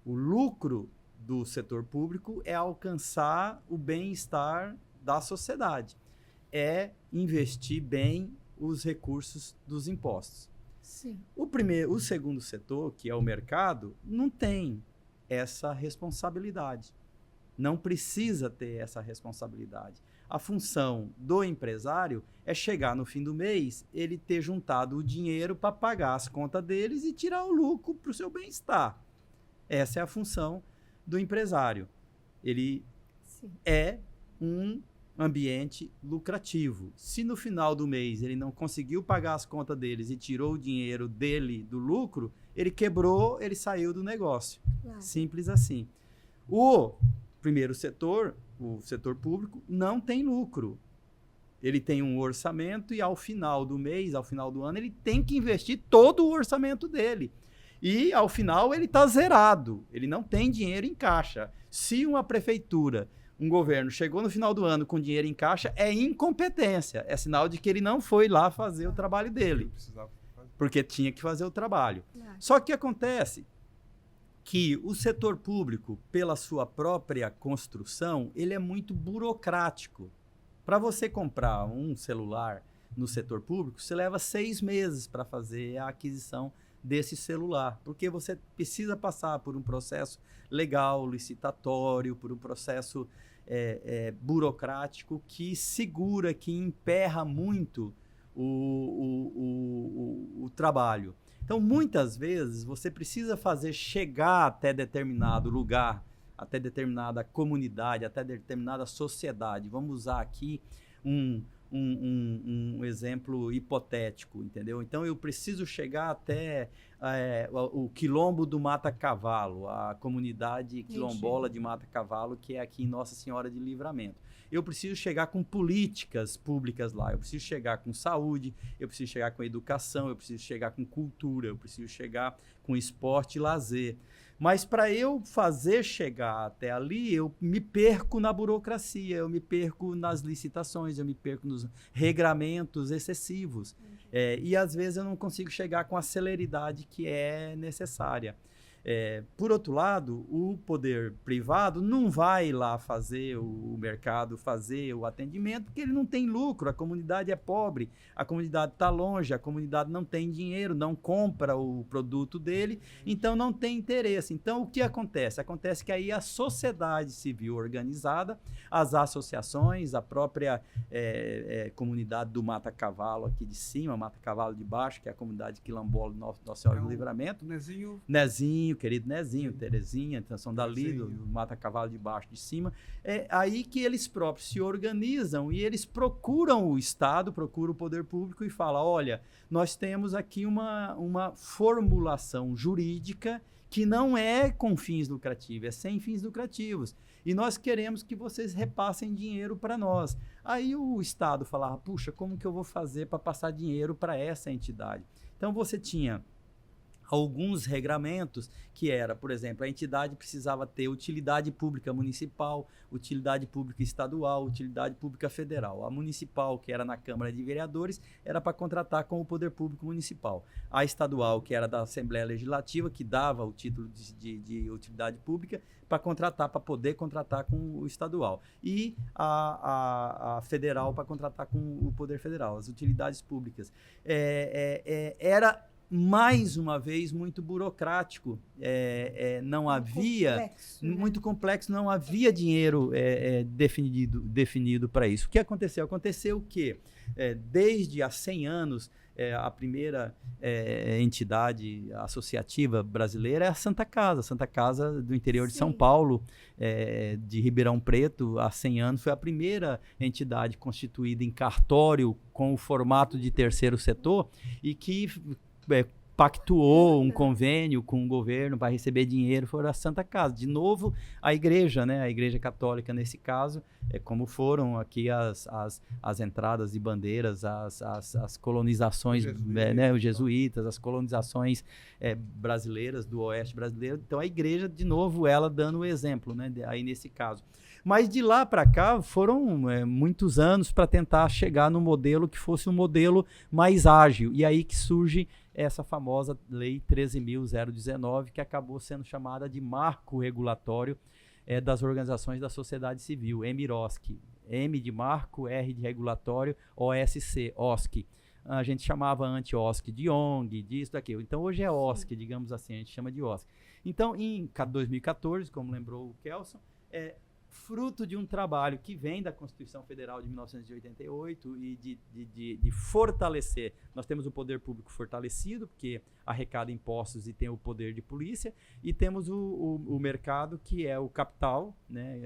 O lucro do setor público é alcançar o bem-estar da sociedade, é investir bem os recursos dos impostos. Sim. O segundo setor, que é o mercado, não tem essa responsabilidade. Não precisa ter essa responsabilidade. A função do empresário é chegar no fim do mês, ele ter juntado o dinheiro para pagar as contas deles e tirar o lucro para o seu bem-estar. Essa é a função do empresário. Ele é um ambiente lucrativo. Se no final do mês ele não conseguiu pagar as contas deles e tirou o dinheiro dele do lucro, ele quebrou, ele saiu do negócio. Claro. Simples assim. O primeiro setor, o setor público, não tem lucro. Ele tem um orçamento e ao final do mês, ao final do ano, ele tem que investir todo o orçamento dele. E ao final ele está zerado, ele não tem dinheiro em caixa. Se uma prefeitura, um governo chegou no final do ano com dinheiro em caixa, é incompetência, é sinal de que ele não foi lá fazer o trabalho dele, porque tinha que fazer o trabalho. Só que acontece que o setor público, pela sua própria construção, ele é muito burocrático. Para você comprar um celular no setor público, você leva 6 meses para fazer a aquisição desse celular, porque você precisa passar por um processo legal, licitatório, por um processo burocrático que segura, que emperra muito o trabalho. Então, muitas vezes, você precisa fazer chegar até determinado lugar, até determinada comunidade, até determinada sociedade. Vamos usar aqui um exemplo hipotético, entendeu? Então, eu preciso chegar até o Quilombo do Mata Cavalo, a comunidade quilombola de Mata Cavalo, que é aqui em Nossa Senhora de Livramento. Eu preciso chegar com políticas públicas lá, eu preciso chegar com saúde, eu preciso chegar com educação, eu preciso chegar com cultura, eu preciso chegar com esporte e lazer. Mas para eu fazer chegar até ali, eu me perco na burocracia, eu me perco nas licitações, eu me perco nos regramentos excessivos. E às vezes eu não consigo chegar com a celeridade que é necessária. Por outro lado, o poder privado não vai lá fazer o mercado, fazer o atendimento, porque ele não tem lucro, a comunidade é pobre, a comunidade está longe, a comunidade não tem dinheiro, não compra o produto dele, então não tem interesse. Então, o que acontece? Acontece que aí a sociedade civil organizada, as associações, a própria comunidade do Mata Cavalo aqui de cima, Mata Cavalo de baixo, que é a comunidade quilombola do Nossa Senhora do Livramento. Nezinho, querido Nezinho, Terezinha, Intenção Dali, do Mata Cavalo de baixo, de cima. É aí que eles próprios se organizam e eles procuram o Estado, procuram o poder público e falam, olha, nós temos aqui uma formulação jurídica que não é com fins lucrativos, é sem fins lucrativos. E nós queremos que vocês repassem dinheiro para nós. Aí o Estado falava, puxa, como que eu vou fazer para passar dinheiro para essa entidade? Então você tinha alguns regramentos que era, por exemplo, a entidade precisava ter utilidade pública municipal, utilidade pública estadual, utilidade pública federal. A municipal, que era na Câmara de Vereadores, era para contratar com o poder público municipal. A estadual, que era da Assembleia Legislativa, que dava o título de utilidade pública, para contratar, para poder contratar com o estadual. E a federal para contratar com o poder federal, as utilidades públicas. Era mais uma vez muito burocrático, não havia complexo, né? Muito complexo, não havia dinheiro definido para isso. O que aconteceu? Aconteceu que desde há 100 anos a primeira entidade associativa brasileira é a Santa Casa do interior de São Paulo, de Ribeirão Preto, há 100 anos, foi a primeira entidade constituída em cartório com o formato de terceiro setor e que pactuou um convênio com o governo para receber dinheiro, foi a Santa Casa. De novo, a igreja, né? A igreja católica nesse caso, como foram aqui as entradas de bandeiras, as colonizações, os jesuítas, as colonizações brasileiras, do oeste brasileiro. Então a igreja, de novo, ela dando o exemplo, né? Aí nesse caso. Mas de lá para cá foram muitos anos para tentar chegar no modelo que fosse um modelo mais ágil. E aí que surge essa famosa Lei 13.019, que acabou sendo chamada de Marco Regulatório das Organizações da Sociedade Civil, MROSC. M de Marco, R de Regulatório, OSC, OSC. A gente chamava antes OSC de ONG, disso, daquilo. Então hoje é OSC, digamos assim, a gente chama de OSC. Então em 2014, como lembrou o Kelson, fruto de um trabalho que vem da Constituição Federal de 1988 e de fortalecer. Nós temos o poder público fortalecido, porque arrecada impostos e tem o poder de polícia, e temos o mercado, que é o capital, né?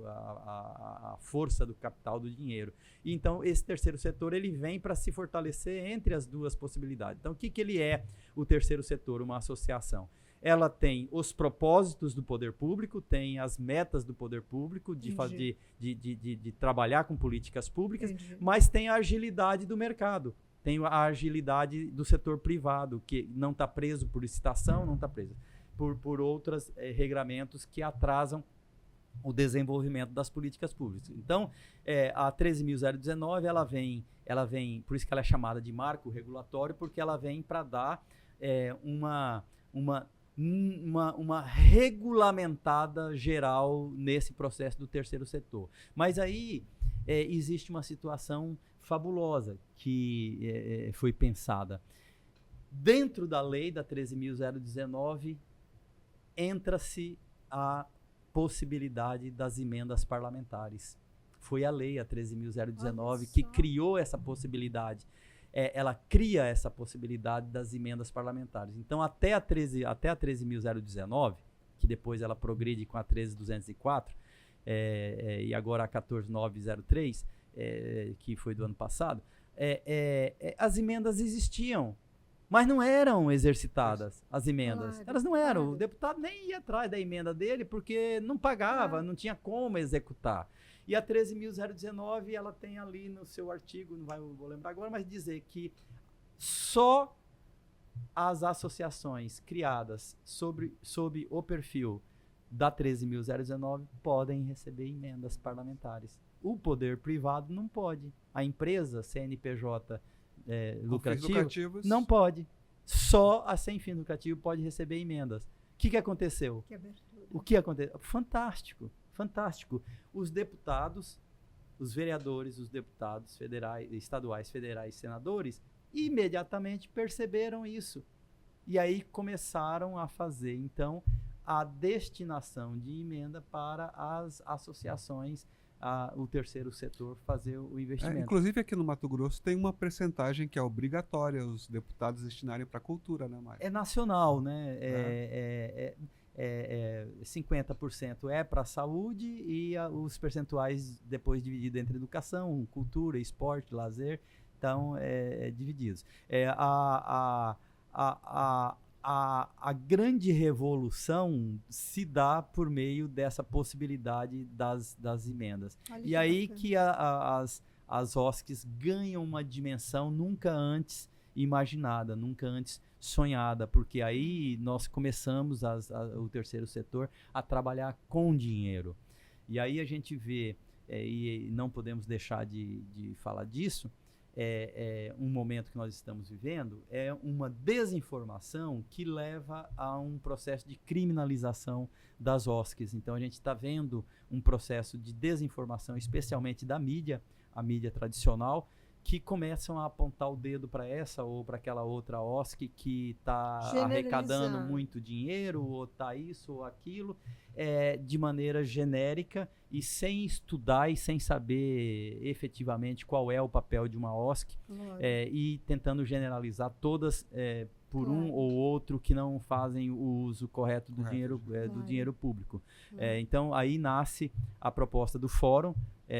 A força do capital, do dinheiro. E, então, esse terceiro setor ele vem para se fortalecer entre as duas possibilidades. Então, o que ele é, o terceiro setor? Uma associação. Ela tem os propósitos do poder público, tem as metas do poder público de trabalhar com políticas públicas, mas tem a agilidade do mercado, tem a agilidade do setor privado, que não está preso por licitação, não está preso por outros regramentos que atrasam o desenvolvimento das políticas públicas. Então, a 13.019, ela vem, por isso que ela é chamada de marco regulatório, porque ela vem para dar uma regulamentada geral nesse processo do terceiro setor. Mas aí existe uma situação fabulosa que foi pensada. Dentro da lei da 13.019, entra-se a possibilidade das emendas parlamentares. Foi a lei, a 13.019, Olha que só. criou essa possibilidade. Ela cria essa possibilidade das emendas parlamentares. Então, até a 13.019, que depois ela progride com a 13.204, e agora a 14.903, que foi do ano passado, as emendas existiam, mas não eram exercitadas, as emendas. Claro, Elas não eram. claro. O deputado nem ia atrás da emenda dele, porque não pagava, Claro. não tinha como executar. E a 13.019, ela tem ali no seu artigo, vou lembrar agora, mas dizer que só as associações criadas sob o perfil da 13.019 podem receber emendas parlamentares. O poder privado não pode. A empresa, CNPJ Com fins lucrativo, lucrativos. não pode. Só a sem fim lucrativo pode receber emendas. O que aconteceu? Que abertura. O que aconteceu? Fantástico, fantástico. Os deputados, os vereadores, os deputados federais, estaduais, federais, senadores, imediatamente perceberam isso. E aí começaram a fazer, então, a destinação de emenda para as associações, o terceiro setor fazer o investimento. Inclusive aqui no Mato Grosso tem uma percentagem que é obrigatória os deputados destinarem para a cultura, né, Mário? É nacional, né? 50% é para a saúde e os percentuais depois dividido entre educação, cultura, esporte, lazer, então divididos. A grande revolução se dá por meio dessa possibilidade das emendas. Olha E que aí bacana. que as OSCs ganham uma dimensão nunca antes imaginada, nunca antes sonhada, porque aí nós começamos, o terceiro setor, a trabalhar com dinheiro. E aí a gente vê, e não podemos deixar de falar disso, um momento que nós estamos vivendo, é uma desinformação que leva a um processo de criminalização das OSCs. Então a gente está vendo um processo de desinformação, especialmente da mídia, a mídia tradicional, que começam a apontar o dedo para essa ou para aquela outra OSC que está arrecadando Generalizando. muito dinheiro, ou está isso ou aquilo, de maneira genérica e sem estudar e sem saber efetivamente qual é o papel de uma OSC, Lógico. e tentando generalizar todas por um Claro. ou outro que não fazem o uso correto do Correto. do dinheiro público. Claro. Então aí nasce a proposta do fórum,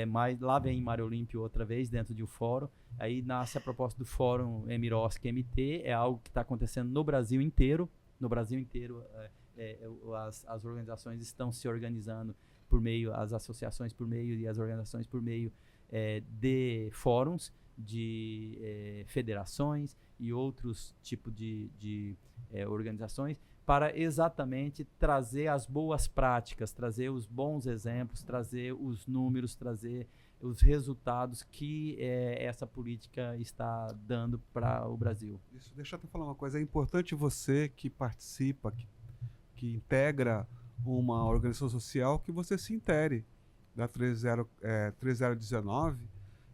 mas lá vem Mário Olímpio outra vez dentro de um fórum, aí nasce a proposta do fórum Emirosc MT, é algo que está acontecendo no Brasil inteiro, as organizações estão se organizando por meio, as associações por meio e as organizações por meio de fóruns, de federações e outros tipos de organizações, para exatamente trazer as boas práticas, trazer os bons exemplos, trazer os números, trazer os resultados que essa política está dando para o Brasil. Isso, deixa eu te falar uma coisa. É importante você que participa, que integra uma organização social, que você se intere da 3019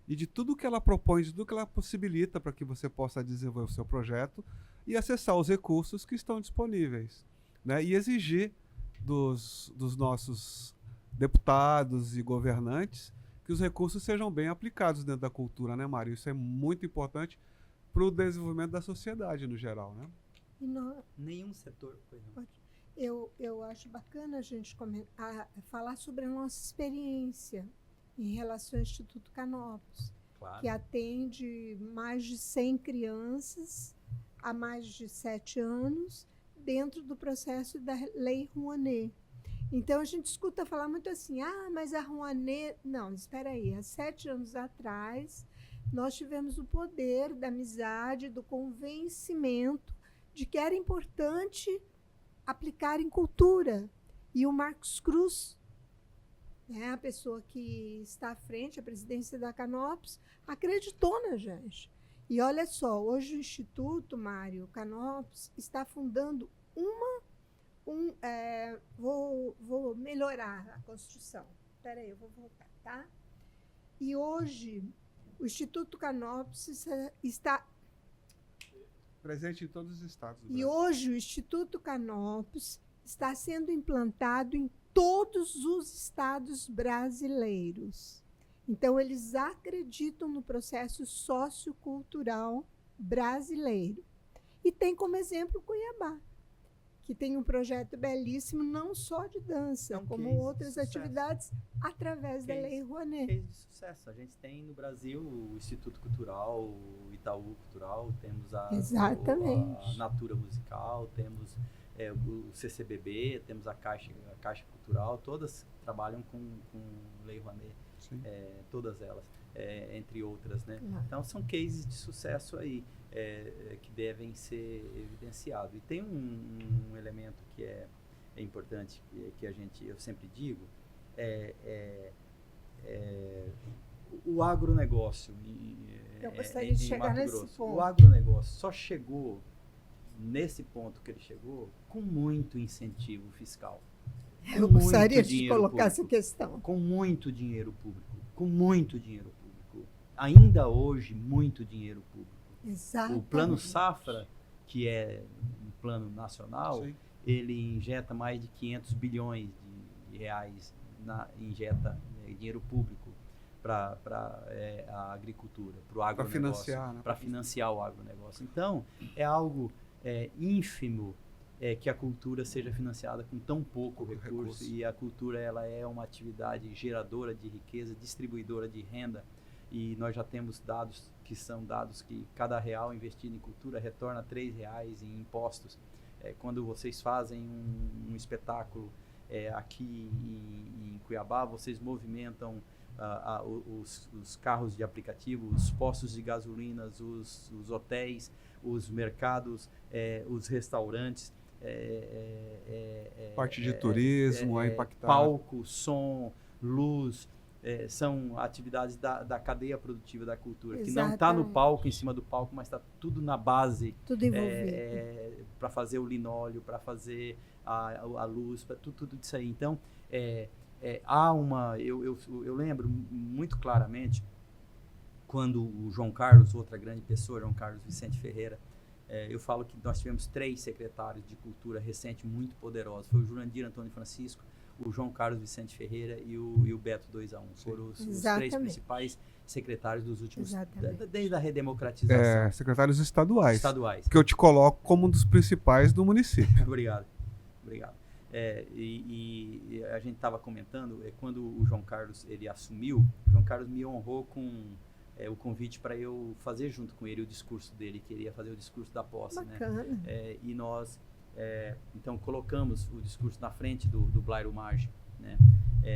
e de tudo que ela propõe, de tudo que ela possibilita para que você possa desenvolver o seu projeto e acessar os recursos que estão disponíveis, né? E exigir dos nossos deputados e governantes que os recursos sejam bem aplicados dentro da cultura, né, Mário? Isso é muito importante para o desenvolvimento da sociedade no geral, né? E Nenhum setor. eu acho bacana a gente falar sobre a nossa experiência em relação ao Instituto Canopus, Claro. que atende mais de 100 crianças há mais de 7 anos dentro do processo da Lei Rouanet. Então, a gente escuta falar muito assim, mas a Rouanet... Não, espera aí, há 7 anos atrás, nós tivemos o poder da amizade, do convencimento de que era importante aplicar em cultura. E o Marcos Cruz, né, a pessoa que está à frente, a presidência da Canopus, acreditou na gente. E olha só, hoje o Instituto, Mário, Canopus, está fundando vou melhorar a construção. Espera aí, eu vou voltar, tá? E hoje o Instituto Canopus está... Presente em todos os estados do E Brasil. hoje o Instituto Canopus está sendo implantado em todos os estados brasileiros. Então, eles acreditam no processo sociocultural brasileiro. E tem como exemplo Cuiabá, que tem um projeto belíssimo, não só de dança, como outras atividades, através da Lei Rouanet. Case de sucesso. A gente tem no Brasil o Instituto Cultural, o Itaú Cultural, temos a Natura Musical, temos o CCBB, temos a Caixa Cultural, todas trabalham com Lei Rouanet, todas elas, entre outras, né? Claro. Então são cases de sucesso aí. Que devem ser evidenciados. E tem um elemento que é importante, que eu sempre digo, o agronegócio Eu gostaria de chegar nesse ponto. O agronegócio só chegou nesse ponto que ele chegou com muito incentivo fiscal. Eu gostaria de colocar essa questão. Com muito dinheiro público. Ainda hoje, muito dinheiro público. Exatamente. O Plano Safra, que é um plano nacional, ele injeta mais de 500 bilhões de reais, injeta dinheiro público para a agricultura, para o agronegócio, para financiar o agronegócio. Então, é algo ínfimo que a cultura seja financiada com tão pouco recurso, e a cultura ela é uma atividade geradora de riqueza, distribuidora de renda, e nós já temos dados que são dados que cada real investido em cultura retorna R$3 em impostos. Quando vocês fazem um espetáculo aqui em Cuiabá, vocês movimentam os carros de aplicativo, os postos de gasolinas, os hotéis, os mercados, os restaurantes. Parte de turismo a impactar. Palco, som, luz. São atividades da cadeia produtiva da cultura, que não está no palco, em cima do palco, mas está tudo na base. Tudo envolvido. Para fazer o linóleo, para fazer a luz, para tudo isso aí. Então, eu lembro muito claramente quando o João Carlos, outra grande pessoa, João Carlos Vicente Ferreira, eu falo que nós tivemos 3 secretários de cultura recente muito poderosos. Foi o Jurandir Antônio Francisco, o João Carlos Vicente Ferreira e o Beto 2A1. Foram os 3 principais secretários dos últimos... Desde a redemocratização. Secretários estaduais. Estaduais. Que eu te coloco como um dos principais do município. Obrigado. E a gente estava comentando, quando o João Carlos ele assumiu, o João Carlos me honrou com o convite para eu fazer junto com ele o discurso dele, queria fazer o discurso da posse. Bacana. Né? E nós... então colocamos o discurso na frente do Blairo Maggi, né?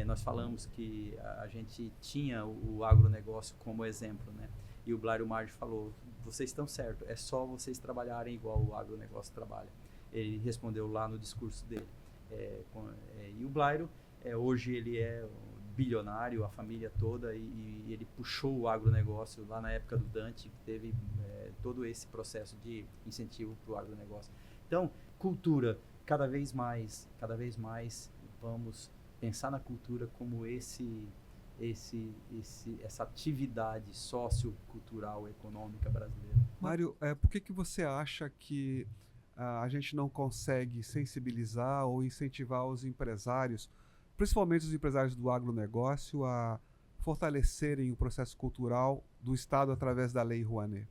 Nós falamos que a gente tinha o agronegócio como exemplo, né? E o Blairo Maggi falou: vocês estão certos, é só vocês trabalharem igual o agronegócio trabalha. Ele respondeu lá no discurso dele. E o Blairo, hoje ele é bilionário, a família toda, e ele puxou o agronegócio lá na época do Dante, que teve todo esse processo de incentivo para o agronegócio. Então, cultura, cada vez mais vamos pensar na cultura como essa atividade sociocultural econômica brasileira. Mário, por que você acha que a gente não consegue sensibilizar ou incentivar os empresários, principalmente os empresários do agronegócio, a fortalecerem o processo cultural do Estado através da Lei Rouanet?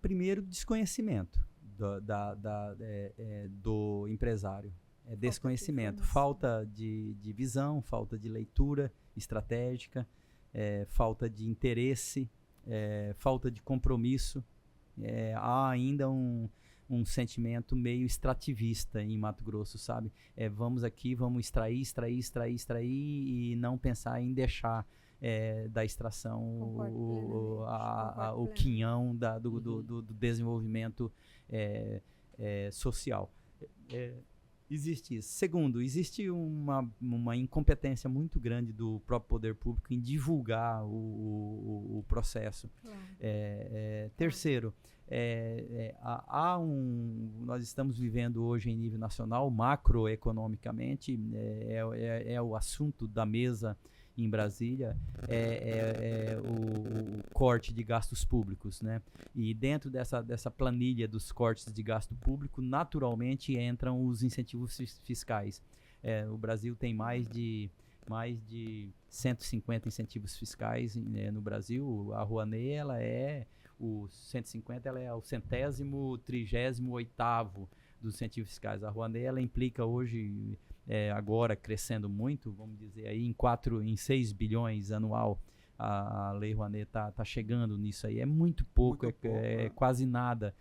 Primeiro, desconhecimento do empresário. Desconhecimento, falta de visão, falta de leitura estratégica, falta de interesse, falta de compromisso. Há ainda um sentimento meio extrativista em Mato Grosso, sabe? Vamos extrair e não pensar em deixar da extração o quinhão do desenvolvimento social. Existe isso. Segundo, existe uma incompetência muito grande do próprio poder público em divulgar o processo. Claro. Terceiro, nós estamos vivendo hoje em nível nacional, macroeconomicamente, é o assunto da mesa em Brasília, o corte de gastos públicos, né? E dentro dessa planilha dos cortes de gasto público, naturalmente entram os incentivos fiscais. O Brasil tem mais de mais de 150 incentivos fiscais no Brasil. A Rouanet, ela é o 150, ela é o 138º dos incentivos fiscais. A Rouanet, ela implica hoje, agora crescendo muito, vamos dizer aí, em 6 bilhões anual. A Lei Rouanet tá chegando nisso aí. É muito pouco, é quase nada.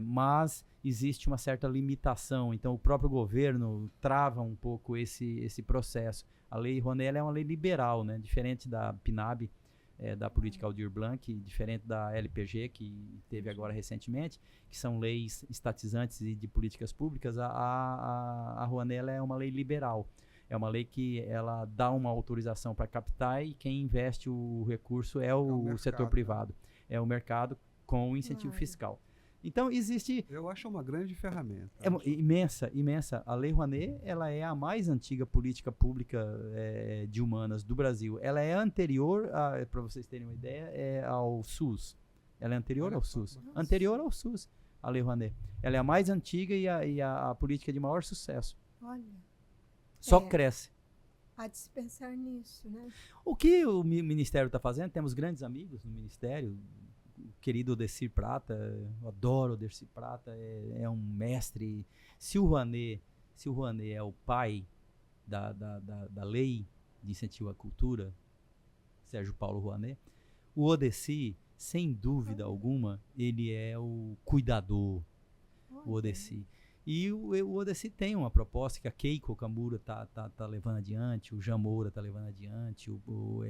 Mas existe uma certa limitação, então o próprio governo trava um pouco esse processo. A Lei Rouanet, ela é uma lei liberal, né? Diferente da PNAB, da Política Aldir Blanc, diferente da LPG, que teve agora recentemente, que são leis estatizantes e de políticas públicas. A Rouanet, ela é uma lei liberal. É uma lei que ela dá uma autorização para captar e quem investe o recurso é o mercado, setor privado. É o mercado com o incentivo fiscal. Então, existe... Eu acho uma grande ferramenta. Imensa. A Lei Rouanet, ela é a mais antiga política pública de humanas do Brasil. Ela é anterior, para vocês terem uma ideia, ao SUS. Ela é anterior ao SUS. Nossa. Anterior ao SUS, a Lei Rouanet. Ela é a mais antiga e a política de maior sucesso. Olha, Só cresce. há de se pensar nisso, né? O que o Ministério está fazendo? Temos grandes amigos no Ministério. O querido Odecir Prata, eu adoro Odecir Prata, é um mestre. Se o Rouanet é o pai da lei de incentivo à cultura, Sérgio Paulo Rouanet, o Odecir, sem dúvida alguma, ele é o cuidador, o Odecir. E o Odecir tem uma proposta que a Keiko Kamura tá levando adiante, o Jean Moura tá levando adiante, o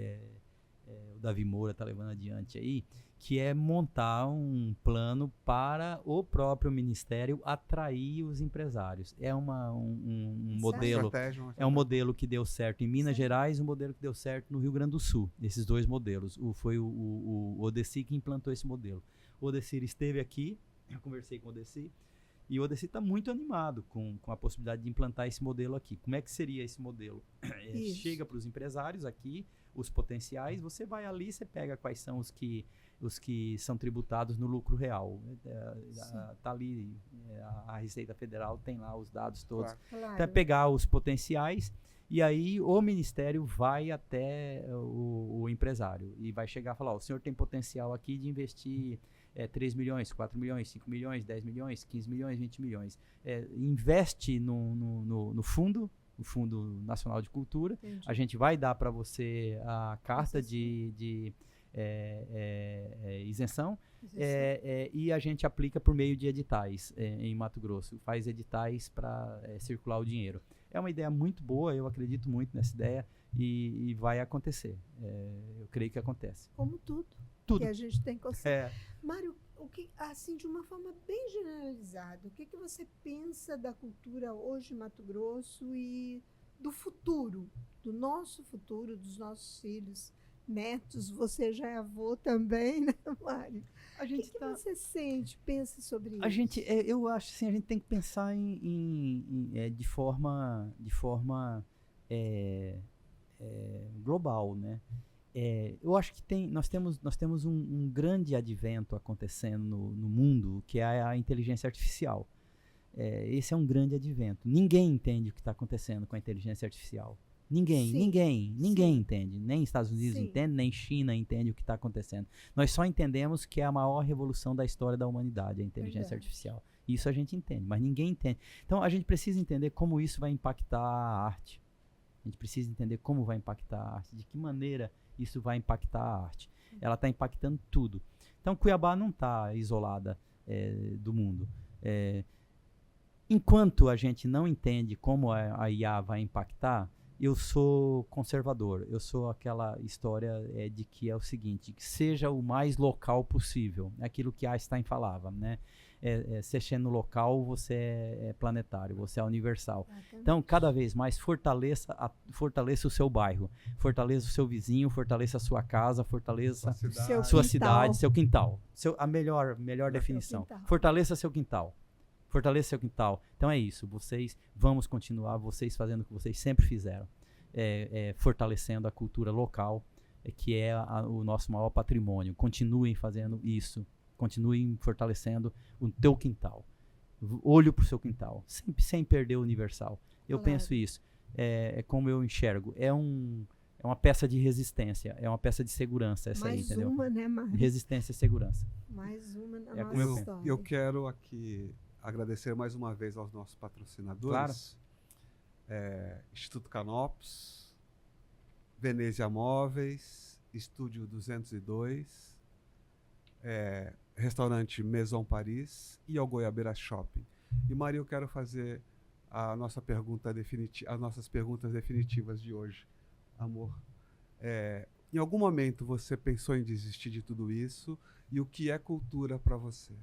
Davi Moura tá levando adiante aí, que é montar um plano para o próprio Ministério atrair os empresários. É um modelo, é um modelo que deu certo em Minas Gerais, um modelo que deu certo no Rio Grande do Sul. Esses dois modelos. Foi o Odecir que implantou esse modelo. O Odecir esteve aqui, eu conversei com o Odecir, e o Odecir está muito animado com a possibilidade de implantar esse modelo aqui. Como é que seria esse modelo? Chega para os empresários aqui, os potenciais, você vai ali, você pega quais são os que são tributados no lucro real. Tá ali, a Receita Federal tem lá os dados todos. Claro. Então é pegar os potenciais e aí o Ministério vai até o empresário e vai chegar e falar, o senhor tem potencial aqui de investir 3 milhões, 4 milhões, 5 milhões, 10 milhões, 15 milhões, 20 milhões. Investe no fundo, o Fundo Nacional de Cultura. Entendi. A gente vai dar para você a carta de isenção e a gente aplica por meio de editais em Mato Grosso. Faz editais para circular o dinheiro. É uma ideia muito boa, eu acredito muito nessa ideia e vai acontecer. Eu creio que acontece. Como tudo. Tudo. Que a gente tem consciência. Mário, assim, de uma forma bem generalizada, o que você pensa da cultura hoje em Mato Grosso e do futuro, do nosso futuro, dos nossos filhos, netos? Você já é avô também, né, Mário? O que você sente, pensa sobre isso? Eu acho assim, a gente tem que pensar de forma global, né? Eu acho que nós temos um grande advento acontecendo no mundo, que é a inteligência artificial. Esse é um grande advento. Ninguém entende o que está acontecendo com a inteligência artificial. Ninguém entende. Nem Estados Unidos entende, nem China entende o que está acontecendo. Nós só entendemos que é a maior revolução da história da humanidade, a inteligência artificial. Isso a gente entende, mas ninguém entende. Então a gente precisa entender como isso vai impactar a arte. A gente precisa entender como vai impactar a arte, de que maneira isso vai impactar a arte. Ela está impactando tudo. Então, Cuiabá não está isolada do mundo. Enquanto a gente não entende como a IA vai impactar, eu sou conservador. Eu sou aquela história de que é o seguinte, que seja o mais local possível. É aquilo que Einstein falava, né? Se no local, você é planetário, você é universal. Então, cada vez mais, fortaleça o seu bairro, fortaleça o seu vizinho, fortaleça a sua casa, fortaleça a sua cidade, seu quintal. A melhor definição. Fortaleça seu quintal. Fortaleça seu quintal. Então é isso. Vamos continuar, vocês fazendo o que vocês sempre fizeram. Fortalecendo a cultura local, que é o nosso maior patrimônio. Continuem fazendo isso. Continuem fortalecendo o teu quintal. Olho para o seu quintal, sem perder o universal. Eu penso isso. é como eu enxergo. É uma peça de resistência, é uma peça de segurança essa aí, Mais entendeu? uma, né, Mário? Resistência e segurança. Mais uma na É nossa como eu penso. história. Eu quero aqui agradecer mais uma vez aos nossos patrocinadores. Instituto Canopus, Venezia Móveis, Estúdio 202, Restaurante Maison Paris e ao Goiabeira Shopping. E Maria, eu quero fazer a nossa pergunta as nossas perguntas definitivas de hoje. Amor, em algum momento você pensou em desistir de tudo isso? E o que é cultura para você?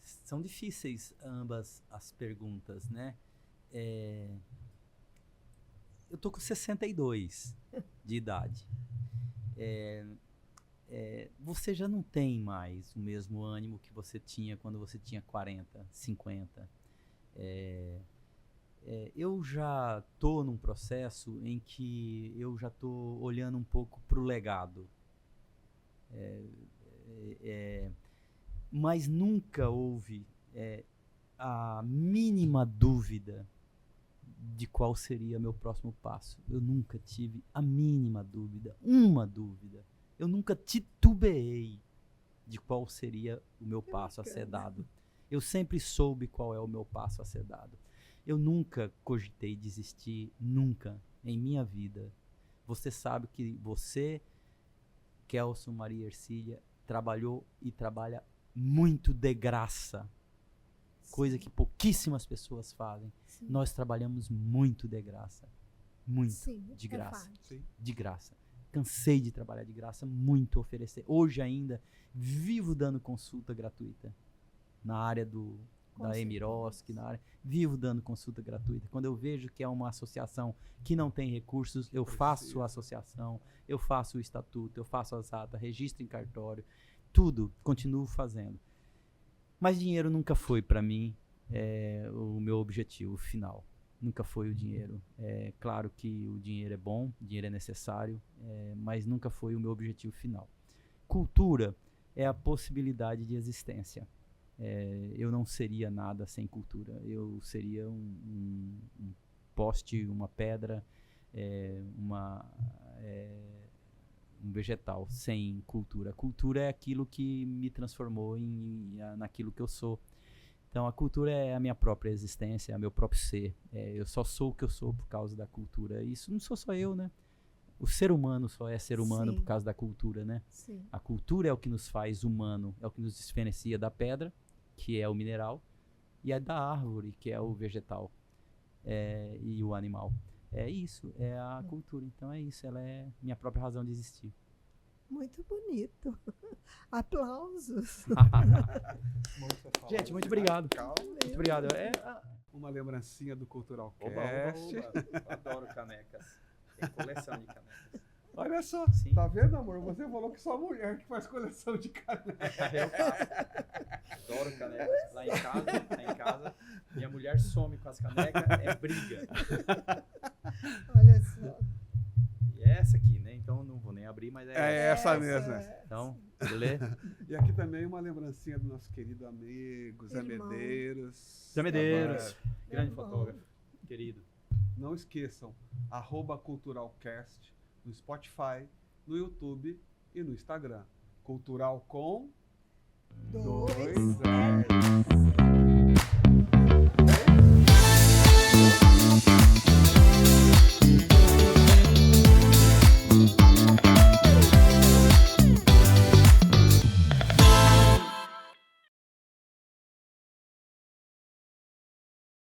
São difíceis ambas as perguntas, né? Eu tô com 62 de idade. Você já não tem mais o mesmo ânimo que você tinha quando você tinha 40, 50. Eu já tô num processo em que eu já tô olhando um pouco pro legado. Mas nunca houve a mínima dúvida de qual seria meu próximo passo. Eu nunca tive a mínima dúvida, uma dúvida. Eu nunca titubeei de qual seria o meu passo a ser dado. Eu sempre soube qual é o meu passo a ser dado. Eu nunca cogitei desistir, nunca, em minha vida. Você sabe que você, Kelson, Maria Ercília, trabalhou e trabalha muito de graça. Coisa que pouquíssimas pessoas fazem. Sim. Nós trabalhamos muito de graça. Muito. Sim, de é graça. fato. Sim. De graça. Cansei de trabalhar de graça, muito oferecer. Hoje ainda, vivo dando consulta gratuita. Na área da Emiroski, vivo dando consulta gratuita. Quando eu vejo que é uma associação que não tem recursos, eu faço a associação, eu faço o estatuto, eu faço as atas, registro em cartório, tudo, continuo fazendo. Mas dinheiro nunca foi para mim o meu objetivo final. Nunca foi o dinheiro. É claro que o dinheiro é bom, o dinheiro é necessário, mas nunca foi o meu objetivo final. Cultura é a possibilidade de existência. Eu não seria nada sem cultura. Eu seria um poste, uma pedra, um vegetal sem cultura. A cultura é aquilo que me transformou naquilo que eu sou. Então a cultura é a minha própria existência, é o meu próprio ser. Eu só sou o que eu sou por causa da cultura. Isso não sou só eu, né? O ser humano só é ser humano Sim. por causa da cultura, né? Sim. A cultura é o que nos faz humano, é o que nos diferencia da pedra, que é o mineral, e é da árvore, que é o vegetal, e o animal. É isso, é a cultura. Então é isso, ela é minha própria razão de existir. Muito bonito. Aplausos. Gente, muito obrigado. Calma. Muito obrigado. Uma lembrancinha do Cultural Oba, Cast. oba, oba. Eu adoro canecas. Tem coleção de canecas. Olha só, Sim. tá vendo, amor? Você falou que só mulher que faz coleção de canecas. Eu faço. Adoro canecas. Lá em casa, minha mulher some com as canecas, é briga. Olha só. E é essa aqui, né? Então não vou nem abrir, mas É essa mesmo. Então, beleza? E aqui também uma lembrancinha do nosso querido amigo Zé Irmão. Medeiros. Zé Medeiros, Agora, grande Irmão. fotógrafo, querido. não esqueçam, @culturalcast no Spotify, no YouTube e no Instagram. Cultural com Dois dois L's.